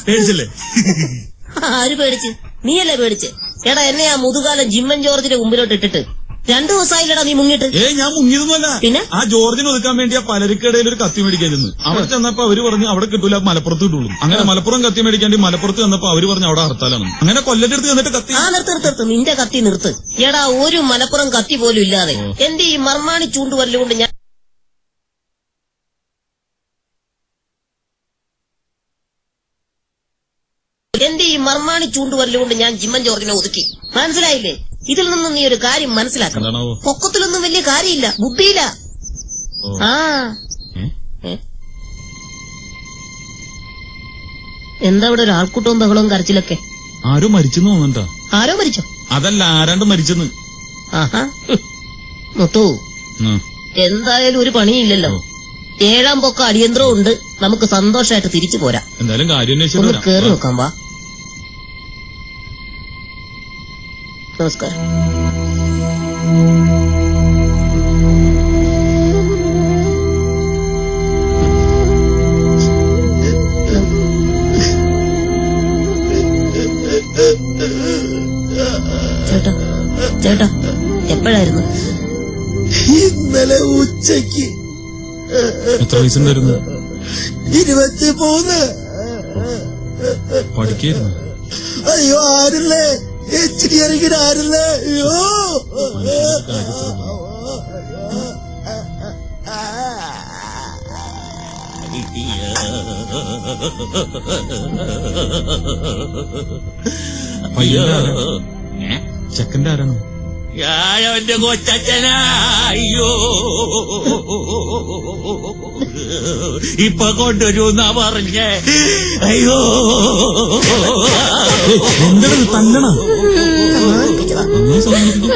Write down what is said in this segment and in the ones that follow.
പേടിച്ചില്ലേ? ആര് പേടിച്ച്? നീയല്ലേ പേടിച്ച്? എടാ എന്നെ ആ മുതുകാലം ജിമ്മൻ ജോർജിന്റെ മുമ്പിലോട്ട് ഇട്ടിട്ട് 2 ദിവസമായില്ലടാ നീ മുങ്ങിട്ട്. ഞാൻ മുങ്ങിയതൊന്നുമല്ല. പിന്നെ ആ ജോർജിനെ ഒതുക്കാൻ വേണ്ടി ആ പലരിക്കടയിൽ ഒരു കത്തി മേടിക്കാൻ ചെന്ന് അവിടെ ചെന്നപ്പോ അവര് പറഞ്ഞു അവിടെ കിട്ടൂല, മലപ്പുറത്ത് കിട്ടുള്ളൂ. അങ്ങനെ മലപ്പുറം കത്തി മേടിക്കാണ്ടി മലപ്പുറത്ത് ചെന്നപ്പോ അവര് പറഞ്ഞു അവിടെ ഹർത്താലാണ്. അങ്ങനെ കൊല്ലന്റെ അടുത്ത് ചെന്നിട്ട് കത്തി. നിർത്ത് നിന്റെ കത്തി നിർത്ത്. എടാ ഒരു മലപ്പുറം കത്തി പോലും ഇല്ലാതെ എന്റെ ഈ മർമാണി ചൂണ്ടുവരലുകൊണ്ട് ഞാൻ ഞാൻ ജിമ്മൻ ജോർജിനെ ഒതുക്കി. മനസ്സിലായില്ലേ? ഇതിൽ നിന്നും നീ ഒരു കാര്യം മനസ്സിലാക്കണം. പൊക്കത്തിലൊന്നും വലിയ കാര്യമില്ല, ബുദ്ധിയില്ല. എന്താ ഇവിടെ ഒരു ആൾക്കൂട്ടവും ബഹളവും കരച്ചിലൊക്കെ? ആരോ മരിച്ചെന്ന് തോന്നണ്ടാ. ആരോ മരിച്ചോ? അതല്ല, ആരാണ്ട് മരിച്ചെന്ന്. മുത്തു, എന്തായാലും ഒരു പണിയില്ലല്ലോ. 7ാം പൊക്ക അടിയന്തരവും ഉണ്ട്. നമുക്ക് സന്തോഷമായിട്ട് തിരിച്ചു പോരാ. എന്തായാലും കാര്യം ഒന്ന് കേറി നോക്കാം. വാ. നമസ്കാരം. ചേട്ടാ എപ്പോഴായിരുന്നു? ഇന്നലെ ഉച്ചയ്ക്ക്. എത്ര വയസ്സുണ്ടായിരുന്നു? 23. പഠിക്കായിരുന്നു? അയ്യോ ആരില്ലേ, എഞ്ചിനീയറിംഗിന് ആരില്ലേ? അയ്യോ ചെക്കന്റെ ആരാണോ? ഞാനവന്റെ കൊച്ചച്ഛനാ. അയ്യോ ഇപ്പൊ കൊണ്ടുവരൂന്നാ പറഞ്ഞേ. അയ്യോ എന്താണ് തല്ലണ?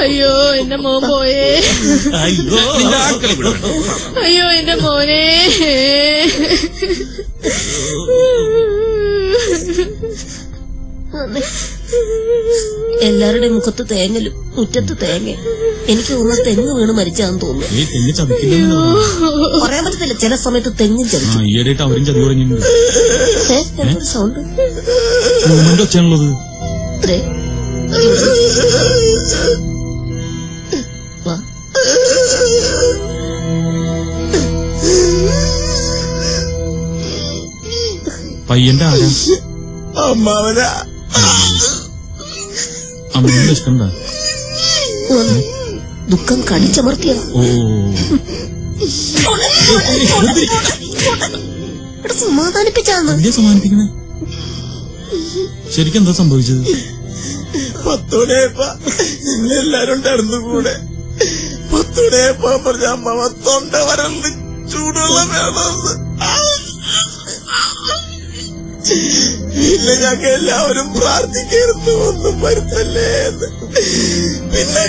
അയ്യോ എന്റെ മോൻ പോയേ. അയ്യോ അയ്യോ എന്റെ മോനെ. എല്ലാവരുടെയും മുഖത്ത് തേങ്ങലും മുറ്റത്ത് തേങ്ങ. എനിക്ക് തോന്നുന്നത് തെങ്ങ് വീണ് മരിച്ചാന്ന് തോന്നുന്നു. പറയാൻ പറ്റത്തില്ല, ചില സമയത്ത് തെങ്ങും ചതിക്കും. ഈയിടെയായിട്ട് അവരും ചതി തുടങ്ങിയിട്ടുണ്ട്. സൗണ്ട് ഒച്ചാണുള്ളത്. പയ്യന്റെ ആരാ? അമ്മാവനാ. അമ്മയുടെ ഇഷ്ടം ദുഃഖം കടിച്ചമർത്തിയ. സമാധാനിപ്പിച്ചാന്ന്. സമാധാനിപ്പിക്കണേ. ശരിക്കും എന്താ സംഭവിച്ചത്? 10 മണിയായപ്പോ എല്ലാരും ഉണ്ടായിരുന്നു കൂടെ. 10 മണിയായപ്പോ പറഞ്ഞ അമ്മാവ തൊണ്ട വരണ്ട് ചൂടുവെള്ളം വേണമെന്ന്. പിന്നെ ഞങ്ങൾ എല്ലാവരും പ്രാർത്ഥിക്കരുത്, ഒന്നും വരുത്തല്ലേ എന്ന്. പിന്നെ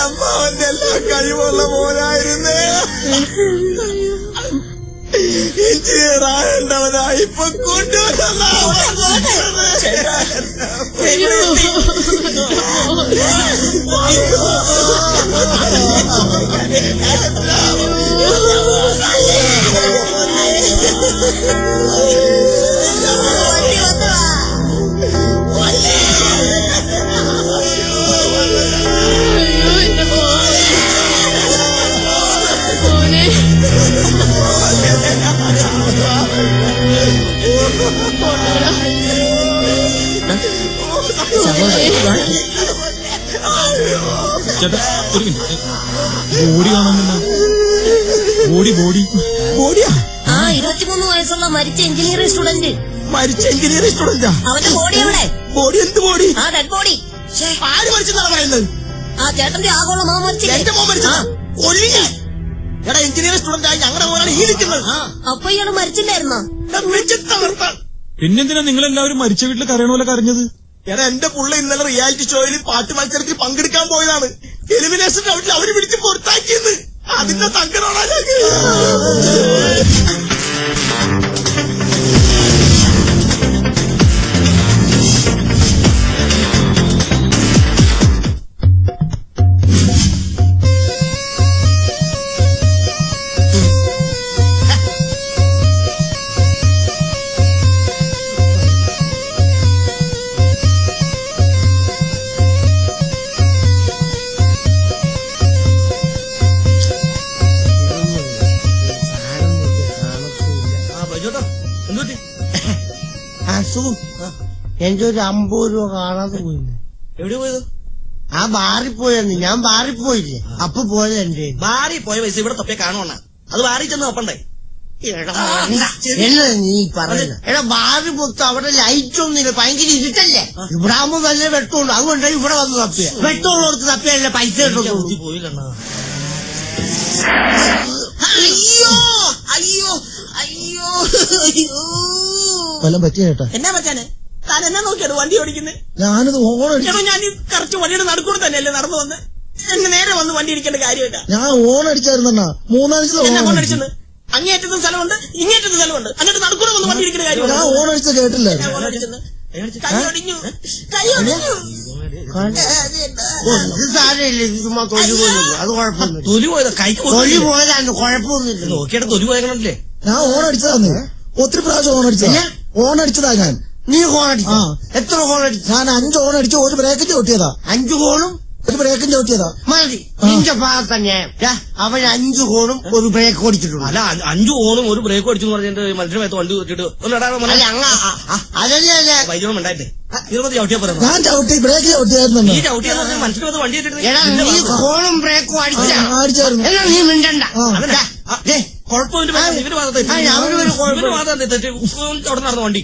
അമ്മാവന്റെ എല്ലാ കഴിവുള്ള മോനായിരുന്നേ. എഞ്ചിനീയറായേണ്ടവനാ ഇപ്പൊ കൊണ്ടുവന്ന. ചേട്ടാ ഒരു മിനിറ്റ്, ബോഡി കാണാനില്ല. ബോഡിയാ? 23 വയസ്സുള്ള മരിച്ച എഞ്ചിനീയറിംഗ് സ്റ്റുഡന്റ്. മരിച്ച എഞ്ചിനീയറിംഗ് സ്റ്റുഡന്റാ? അവന്റെ ബോഡി എവിടെ? ബോഡി? എന്ത് ബോഡി? Dead body. ആര് മരിച്ചെന്നാണ് പറയുന്നത്? ചേട്ടന്റെ ആഗോള മോൻ മരിച്ചില്ലേ? എന്റെ മോൻ മരിച്ച കൊല്ലിഞ്ഞ. എടാ എഞ്ചിനീയറിംഗ് സ്റ്റുഡന്റായി ഞങ്ങളുടെ മോനാണ് ഈ നിൽക്കുന്നത്. അപ്പൊ ഇയാള് മരിച്ചില്ലായിരുന്നോ? പിന്നെന്തിനാ നിങ്ങളെല്ലാവരും മരിച്ച വീട്ടിൽ കരയണ പോലെ കരഞ്ഞത്? എടാ എന്റെ പുള്ള ഇന്നലെ റിയാലിറ്റി ഷോയിൽ പാട്ട് മത്സരത്തിൽ പങ്കെടുക്കാൻ പോയതാണ്. എലിമിനേഷൻ റൗണ്ടിൽ അവര് പിടിച്ച് പുറത്താക്കിയെന്ന്. അതിന്റെ സങ്കടമാണ്. എന്റെ ഒരു 50 രൂപ കാണാതെ പോയില്ലേ? എവിടെ പോയത്? ആ ബാറിൽ പോയെന്ന്. ഞാൻ ബാറിൽ പോയില്ലേ, അപ്പൊ പോയത് എന്റെ ബാറിൽ പോയ പൈസ ഇവിടെ തപ്പേ കാണുവാണ്. അത് ബാറിൽ ചെന്ന് തപ്പണ്ടേ? എന്നാ നീ പറയുന്നത്? എടാ ബാറിൽ പൊത്ത് അവിടെ ലൈറ്റ് ഒന്നുമില്ല, ഭയങ്കര ഇരുട്ടല്ലേ. ഇവിടെ ആകുമ്പോ നല്ല വെട്ടമുണ്ട്, അതുകൊണ്ട് ഇവിടെ വന്ന് തപ്പിയ. വെട്ടമുള്ളവർക്ക് തപ്പിയല്ലേ പൈസ കിട്ടുള്ളൂ. പോയില്ലണ്ണ. അയ്യോ അയ്യോ അയ്യോ അയ്യോ. വല്ലതും പറ്റിയ ചേട്ടാ? എന്നാ പറ്റാന്? താൻ എന്നാ നോക്കിയാണ് വണ്ടി ഓടിക്കുന്നത്? ഞാനത് ചേട്ടാ ഞാൻ ഈ കറച്ച് വണ്ടിയുടെ നടുക്കൂടെ തന്നെയല്ലേ നടന്നു വന്ന്. എന്നെ നേരെ വന്ന് വണ്ടി ഇടിക്കേണ്ട കാര്യമില്ല. ഞാൻ ഓണടിച്ചായിരുന്ന 3-5 ഓണടിച്ചെന്ന്. അങ്ങേറ്റത്തും സ്ഥലമുണ്ട്, ഇങ്ങേറ്റത്തും സ്ഥലമുണ്ട്. അങ്ങോട്ട് നടുക്കൂടെ വന്ന് വണ്ടി ഇടിക്കേണ്ട കാര്യമില്ല. ഞാൻ ഓണടിച്ച കേട്ടില്ല. കൈ ഒടിഞ്ഞു, കൈ ഒടിഞ്ഞു. സാരമില്ല, ചുമ്മാ തൊലി പോയില്ല, അത് കുഴപ്പമൊന്നുമില്ല. തൊലി പോയതാ? കൈക്ക് തൊലി പോയതാണ്, കുഴപ്പമൊന്നുമില്ല. നോക്കിയിട്ട് തൊലി പോയതാണല്ലേ. ഞാൻ ഓണടിച്ചതാന്ന്. ഒത്തിരി പ്രാവശ്യം ഓണടിച്ചതാ ഞാൻ. നീ ഹോണടിച്ച? എത്ര ഹോണടിച്ചു? ഞാൻ 5 ഓണടിച്ച് 1 ബ്രേക്കും ചവിട്ടിയതാ. 5 ഹോണും 1 ബ്രേക്കും ചവിട്ടിയതാ. മതി, നിന്റെ ഭാഗത്ത് തന്നെ. അവൻ 5 ഹോണും 1 ബ്രേക്ക് ഓടിച്ചിട്ടുണ്ട്. അല്ല 5 ഓണും 1 ബ്രേക്ക് അടിച്ചു പറഞ്ഞിട്ട് മനുഷ്യനെ മേത്ത് വണ്ടി വെച്ചിട്ട് അതല്ലേ വൈദ്യുതം ഉണ്ടായിട്ടേ 20 ചവിട്ടിയാ പറയുന്നത്. ഞാൻ ചവിട്ടി ബ്രേക്ക് ചവിട്ടിയായിരുന്നു. ഈ ചവിട്ടിയെന്ന് പറഞ്ഞാൽ മനുഷ്യനെ മേത്ത് വണ്ടി വെച്ചിട്ട് നീ ഹോണും ബ്രേക്കും അടിച്ചായിരുന്നു. എന്നാ നീ മിണ്ടണ്ട. കുഴപ്പമില്ല, ഇവര് ഭാഗത്ത് അവിടെ നടന്ന വണ്ടി.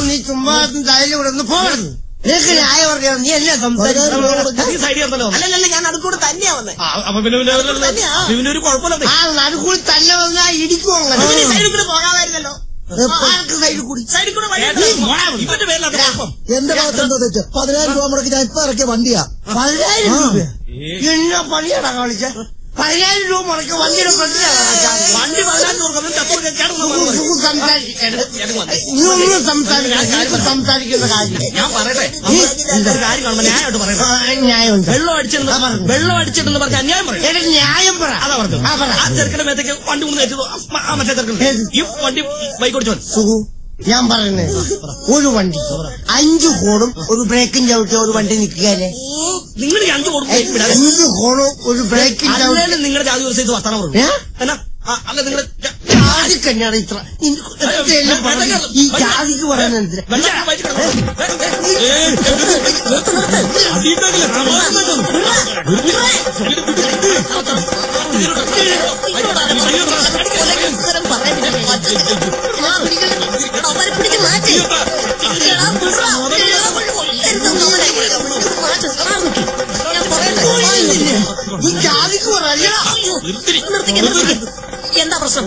നീ ചുമ്മാ തലയിൽ ഇവിടെ ഒന്ന് പോകരുത്. നിനക്ക് ന്യായം പറയാം. നീ എല്ലാം സംസാരിച്ചല്ലോ. അല്ലല്ല, ഞാൻ നടുക്കൂടെ തന്നെയാ വന്നേ. ആ നടുക്കൂടി തന്നെ വന്നാ ഇടിക്കും. സൈഡിൽ കൂടെ പോകാമായിരുന്നല്ലോ. സൈഡിൽ കൂടി ഇവന്റെ പേരിലാണ് കുഴപ്പം. എന്റെ ഭാഗത്ത് എന്തോ തെറ്റ്. 10,000 രൂപ മുടക്കി ഞാൻ ഇപ്പൊ ഇറക്കിയ വണ്ടിയാ. 10,000 രൂപ എന്നാ പണിയാടാ കാണിച്ച? 10,000 രൂപ മുടക്കി വണ്ടിയുടെ വണ്ടി 10,000 നീ ഒന്നും സംസാരിക്കുന്ന കാര്യം ഞാൻ പറയട്ടെ. കാര്യം കാണുമ്പോ ന്യായമായിട്ട് പറയട്ടെ. ന്യായമുണ്ട്. വെള്ളം അടിച്ചിട്ടെന്ന് പറഞ്ഞ അന്യായം പറയും. ന്യായം പറ. അതാ പറഞ്ഞു. ആ ചെറുക്കന്റെ മേത്തേക്ക് വണ്ടി കൊണ്ട് വെച്ചത് ആ മറ്റേ ചെറുക്കൻ ഈ വണ്ടി ബൈക്ക് ഓടിച്ചു. സുഖു, ഞാൻ പറയുന്നത് ഒരു വണ്ടി 5 ഹോണും 1 ബ്രേക്കും ചവിട്ടിയ ഒരു വണ്ടി നിൽക്കുകയല്ലേ? നിങ്ങൾ 5 കൊടുക്കും. 5 ഹോണും 1 ബ്രേക്കും ചവിട്ടി നിങ്ങളുടെ ജാതി ദിവസം ഇത് വർത്താനം പറഞ്ഞു. അല്ല നിങ്ങളുടെ ജാതിക്ക് തന്നെയാണ് ഇത്ര ഈ ജാതിക്ക് പറയുന്നത്. ഈ ജാതിക്ക് പറയാ. എന്താ പ്രശ്നം?